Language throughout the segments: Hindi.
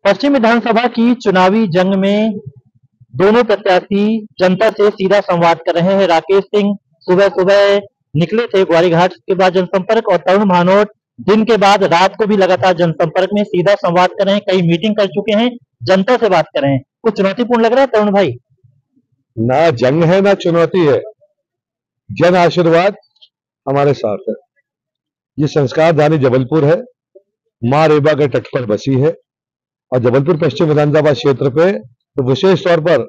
पश्चिम विधानसभा की चुनावी जंग में दोनों प्रत्याशी जनता से सीधा संवाद कर रहे हैं। राकेश सिंह सुबह सुबह निकले थे ग्वारी घाट के बाद जनसंपर्क, और तरुण भानोट दिन के बाद रात को भी लगातार जनसंपर्क में सीधा संवाद कर रहे हैं। कई मीटिंग कर चुके हैं, जनता से बात कर रहे हैं। कुछ चुनौतीपूर्ण लग रहा है तरुण भाई? ना जंग है ना चुनौती है, जन आशीर्वाद हमारे साथ है। ये संस्कारधानी जबलपुर है, मां रेबा के तट पर बसी है, और जबलपुर पश्चिम विधानसभा क्षेत्र पे तो विशेष तौर पर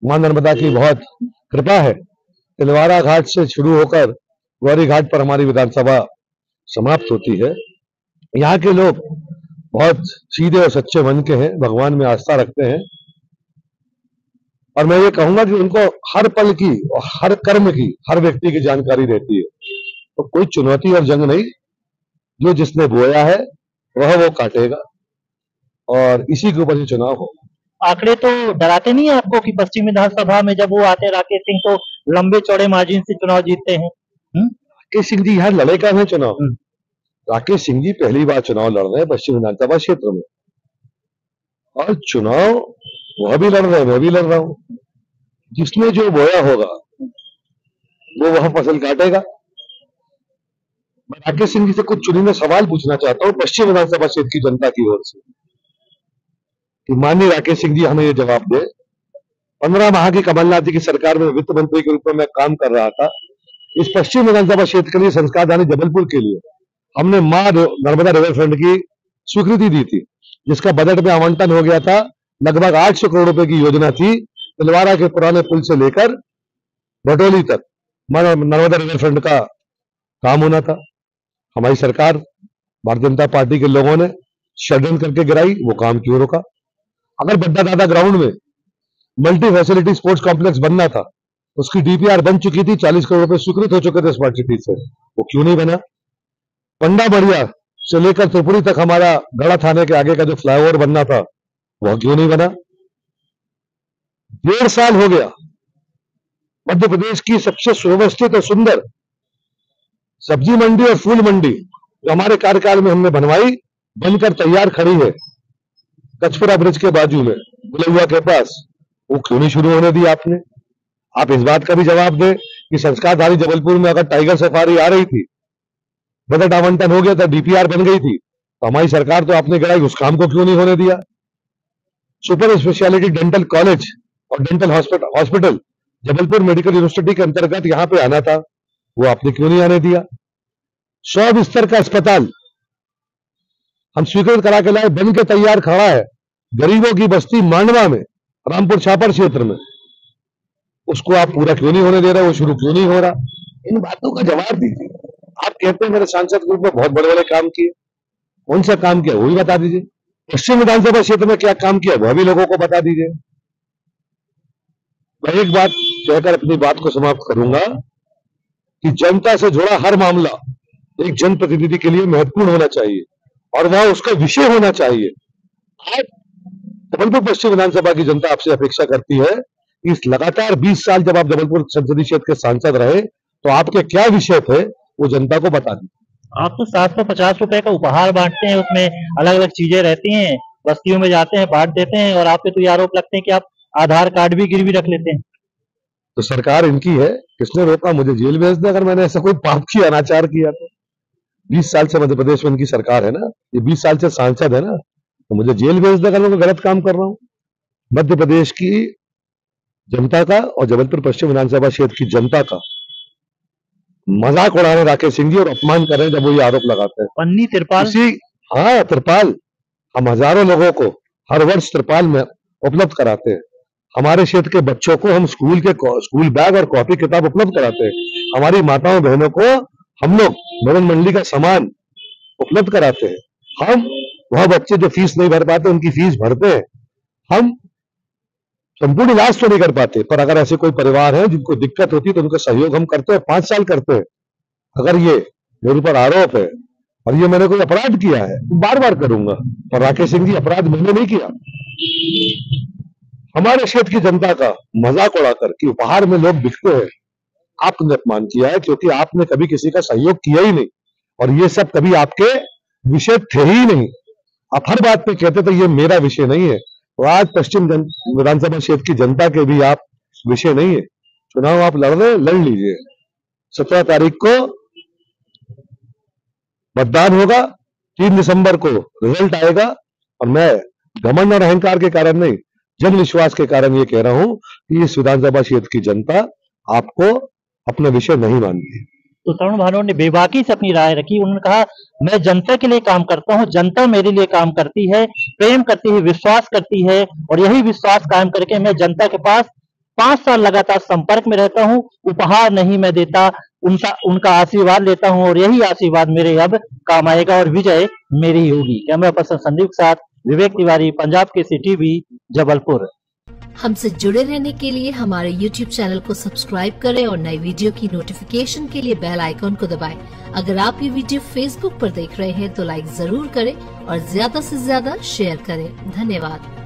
मां नर्मदा की बहुत कृपा है। तिलवारा घाट से शुरू होकर ग्वारी घाट पर हमारी विधानसभा समाप्त होती है। यहाँ के लोग बहुत सीधे और सच्चे मन के हैं, भगवान में आस्था रखते हैं, और मैं ये कहूंगा कि उनको हर पल की और हर कर्म की, हर व्यक्ति की जानकारी रहती है। तो कोई चुनौती और जंग नहीं, जो जिसने बोया है वह वो काटेगा, और इसी के ऊपर ही चुनाव हो। आंकड़े तो डराते नहीं है आपको कि पश्चिम विधानसभा में जब वो आते हैं राकेश सिंह तो लंबे चौड़े मार्जिन से चुनाव जीतते हैं? राकेश सिंह जी यहाँ लड़े का है चुनाव। राकेश सिंह जी पहली बार चुनाव लड़ रहे हैं पश्चिम विधानसभा क्षेत्र में, और चुनाव वह भी लड़ रहे हैं, मैं भी लड़ रहा हूं। जिसने जो बोया होगा वो वह फसल काटेगा। मैं राकेश सिंह जी से कुछ चुनिंदा सवाल पूछना चाहता हूं पश्चिम विधानसभा क्षेत्र की जनता की ओर से, कि माननीय राकेश सिंह जी हमें ये जवाब दे। 15 माह की कमलनाथ जी की सरकार में वित्त मंत्री के रूप में मैं काम कर रहा था। इस पश्चिम विधानसभा क्षेत्र के लिए, संस्कारधानी जबलपुर के लिए, हमने मां नर्मदा रिवर फ्रंट की स्वीकृति दी थी, जिसका बजट में आवंटन हो गया था। लगभग 800 करोड़ रुपए की योजना थी। तिलवारा के पुराने पुल से लेकर भटोली तक नर्मदा रिवर फ्रंट का काम होना था। हमारी सरकार, भारतीय जनता पार्टी के लोगों ने षड्यंत्र करके गिराई, वो काम क्यों रोका? अगर बड्डा दादा ग्राउंड में मल्टी फैसिलिटी स्पोर्ट्स कॉम्प्लेक्स बनना था, उसकी डीपीआर बन चुकी थी, 40 करोड़ रुपए स्वीकृत हो चुके थे स्मार्ट सिटी से, वो क्यों नहीं बना? पंडा बढ़िया से लेकर त्रिपुरी तक हमारा गढ़ा थाने के आगे का जो फ्लाईओवर बनना था, वह क्यों नहीं बना? 1.5 साल हो गया। मध्य प्रदेश की सबसे सुव्यवस्थित और सुंदर सब्जी मंडी और फूल मंडी जो हमारे कार्यकाल में हमने बनवाई, बनकर तैयार खड़ी है कचपुरा ब्रिज के बाजू में, बुलैया के पास, वो क्यों नहीं शुरू होने दी आपने? आप इस बात का भी जवाब दें कि संस्कारधारी जबलपुर में अगर टाइगर सफारी आ रही थी, बजट आवंटन हो गया था, डीपीआर बन गई थी, तो हमारी सरकार तो आपने गिराई, उस काम को क्यों नहीं होने दिया? सुपर स्पेशलिटी डेंटल कॉलेज और dental hospital Jabalpur medical university के अंतर्गत यहां पे आना था, वो आपने क्यों नहीं आने दिया? 100 बिस्तर का अस्पताल हम स्वीकृत करा के लाए, बन के तैयार खड़ा है गरीबों की बस्ती मांडवा में, रामपुर छापर क्षेत्र में, उसको आप पूरा क्यों नहीं होने दे रहे? वो शुरू क्यों नहीं हो रहा? इन बातों का जवाब दीजिए। आप कहते हैं मेरे सांसद ग्रुप में बहुत बड़े बड़े काम किए, कौन सा काम किया वो भी बता दीजिए। पश्चिम विधानसभा क्षेत्र में क्या काम किया वह भी लोगों को बता दीजिए। मैं एक बात कहकर अपनी बात को समाप्त करूंगा कि जनता से जुड़ा हर मामला एक जनप्रतिनिधि के लिए महत्वपूर्ण होना चाहिए, और वह उसका विषय होना चाहिए। आज जबलपुर पश्चिम विधानसभा की जनता आपसे अपेक्षा करती है कि इस लगातार 20 साल जब आप जबलपुर संसदीय क्षेत्र के सांसद रहे, तो आपके क्या विषय थे वो जनता को बता दीजिए। आप तो 750 रुपए का उपहार बांटते हैं, उसमें अलग अलग चीजें रहती हैं, बस्तियों में जाते हैं, बांट देते हैं, और आप पे तो ये आरोप लगते हैं कि आप आधार कार्ड भी गिरवी रख लेते हैं। तो सरकार इनकी है, किसने रोका? मुझे जेल भेज दे अगर मैंने ऐसा कोई पाप किया, अनाचार किया तो। 20 साल से मध्य प्रदेश में इनकी सरकार है ना, ये 20 साल से सांसद है ना, तो मुझे जेल भेज दे अगर मैं गलत काम कर रहा हूं। मध्य प्रदेश की जनता का और जबलपुर पश्चिम विधानसभा क्षेत्र की जनता का मजाक उड़ा रहे राकेश सिंह जी, और अपमान कर रहे हैं जब वो ये आरोप लगाते हैं। पन्नी तिरपाल, हाँ तिरपाल, हम हजारों लोगों को हर वर्ष तिरपाल में उपलब्ध कराते हैं। हमारे क्षेत्र के बच्चों को हम स्कूल बैग और कॉपी किताब उपलब्ध कराते हैं। हमारी माताओं बहनों को हम लोग भवन मंडली का सामान उपलब्ध कराते हैं। हम वह बच्चे जो फीस नहीं भर पाते उनकी फीस भरते हैं। हम संपूर्ण इलाज तो नहीं कर पाते, पर अगर ऐसे कोई परिवार है जिनको दिक्कत होती है तो उनका सहयोग हम करते हैं, 5 साल करते हैं। अगर ये मेरे ऊपर आरोप है और ये मैंने कोई अपराध किया है तो बार बार करूंगा, और राकेश सिंह जी अपराध मैंने नहीं किया। हमारे क्षेत्र की जनता का मजाक उड़ाकर कि उपहार में लोग बिकते हैं, आपने अपमान किया है, क्योंकि आपने कभी किसी का सहयोग किया ही नहीं, और ये सब कभी आपके विषय थे ही नहीं। आप हर बात पे कहते थे ये मेरा विषय नहीं है, और आज पश्चिम विधानसभा क्षेत्र की जनता के भी आप विषय नहीं है। चुनाव आप लड़ रहे, लड़ लीजिए। 17 तारीख को मतदान होगा, 3 दिसंबर को रिजल्ट आएगा, और मैं घमंड और अहंकार के कारण नहीं, जन विश्वास के कारण ये कह रहा हूं कि इस विधानसभा क्षेत्र की जनता आपको अपना विषय नहीं मानती। तो तरुण भानोट ने बेबाकी से अपनी राय रखी। उन्होंने कहा, मैं जनता के लिए काम करता हूं, जनता मेरे लिए काम करती है, प्रेम करती है, विश्वास करती है, और यही विश्वास कायम करके मैं जनता के पास 5 साल लगातार संपर्क में रहता हूं। उपहार नहीं मैं देता, उनका आशीर्वाद लेता हूं, और यही आशीर्वाद मेरे अब काम आएगा और विजय मेरी ही होगी। कैमरा पर्सन संदीप के साथ विवेक तिवारी, पंजाब केसरी टीवी, जबलपुर। हमसे जुड़े रहने के लिए हमारे YouTube चैनल को सब्सक्राइब करें और नई वीडियो की नोटिफिकेशन के लिए बेल आइकॉन को दबाएं। अगर आप ये वीडियो Facebook पर देख रहे हैं तो लाइक जरूर करें और ज्यादा से ज्यादा शेयर करें। धन्यवाद।